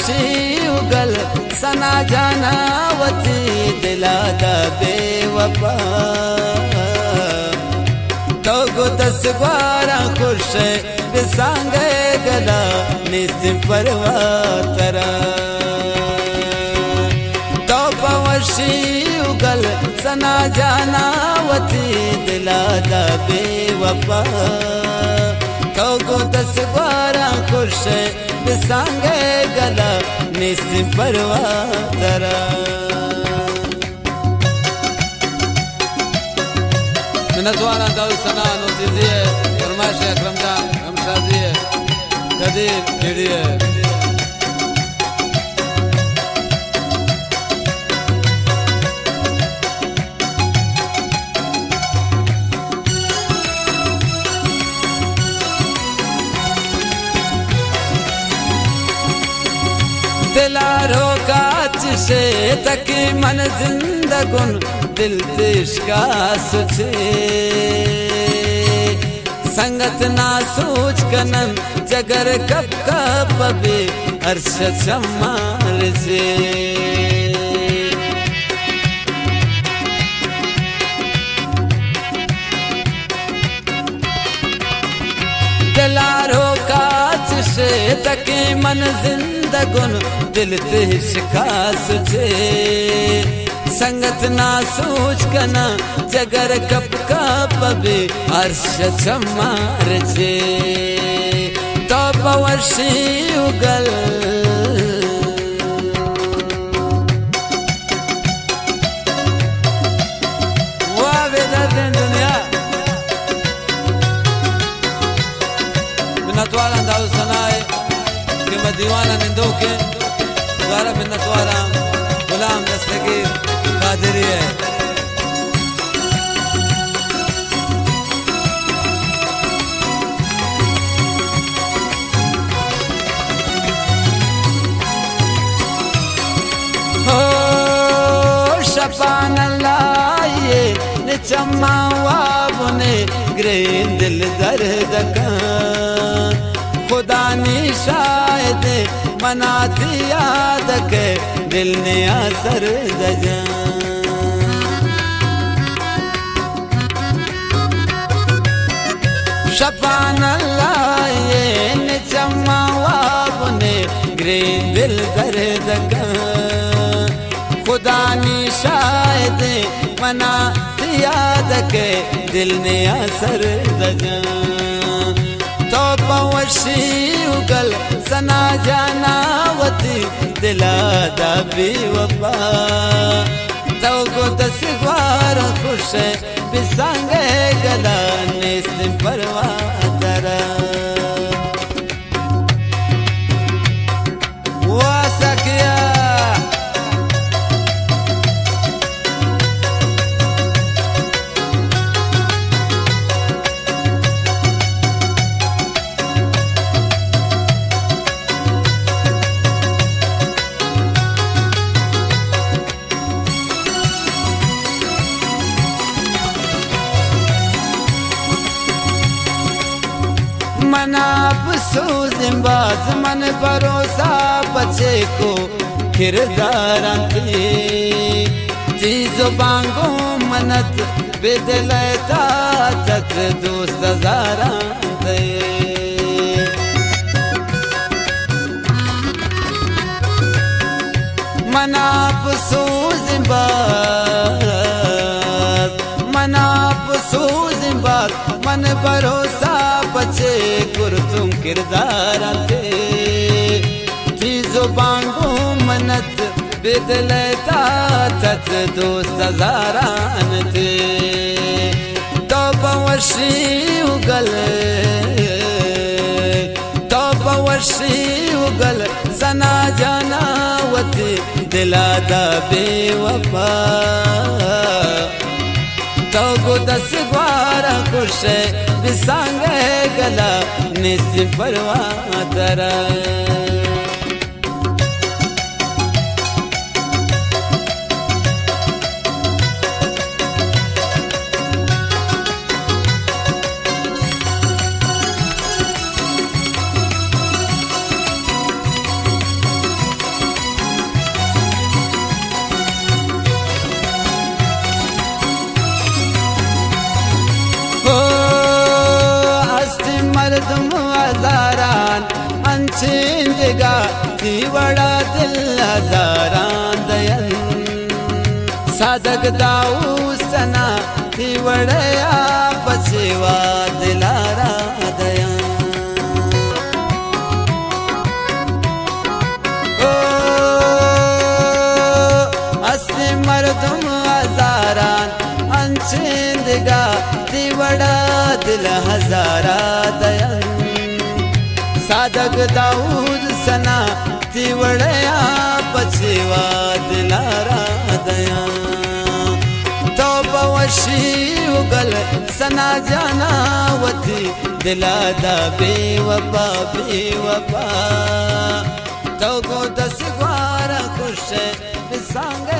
वर्षी उगल सना जाना वती दिला दा बेवफा तो गो 10 ग्वारा खुश बिसांगे गला निस्म परवा तरा तो वर्षी उगल सना जाना वती दिला दा बेवफा तो गो 10 ग्वारा खुश बिसांगे गला निस्म परवा तरा मिन्नतवारा दाऊद सना नोतीजिए फरमाइश अकरम जान हमशाजिए कदीर कीड़िए दिलारो काच से तकी मन जिंदगुन दिल तिश्का सुछे संगत ना सोच कनन जगर कब कब बे अर्श चमार से दिलारो काच से तकी मन जिंदगुन दिल तिश्का सुछे संगत ना सोच कना जगर कप कप बे अर्श चमार जे तो वर्षी उगल वाह बेदर्द दुनिया मिन्नतवारा दाऊद सनाए कि मैं दीवाना निंदो के द्वारा मिन्नतवारा गुलाम दस्तगीर कादरी है हो शबान लाए ने चम्मा वाबने ग्रेन दिल दर्द का खुदा ने शायद मनाती याद के दिल ने असर दजा शबान लाए ने चम्मा वाबने ग्रेन दिल दर्द का खुदा ने शायद मनाती याद के दिल ने असर दजा तो वर्षी उगल सना जाना वती दिला दा बेवफा तो गो 10 ग्वारा खुश बिसांगे गला निस्म परवा तरा वाह सखिया मना अफसोस मन भरोसा बचे को किरदार चीजों बांगो मनत बेदलता तक दोस्त ज़ारा मना अफसोस मन भरोसा बचे गुर तुम किरदार थे चीजों बांगो मनत बेदलता तत दोस्त ज़ारान थे तो वर्षी उगल सना जाना वती दिला दा बेवफा तो गो 10 ग्वारा खुश बिसांगे गला निस्म परवा तरा अंचेंदिगा थी वड़ा दिल हजारां दयन सादक दाऊद सना थी वड़या बचेवा दिलारा दयन ओ असली मर्दम हजारां अंचेंदिगा थी वड़ा दिल हजारा दयन सादक दाऊद सना थी वड़या बचेवा दिलारा दया तो बवशी उगल सना जाना वथी दिलादा बेवफा बेवफा तो को दस ग्वारा खुश बिसांगे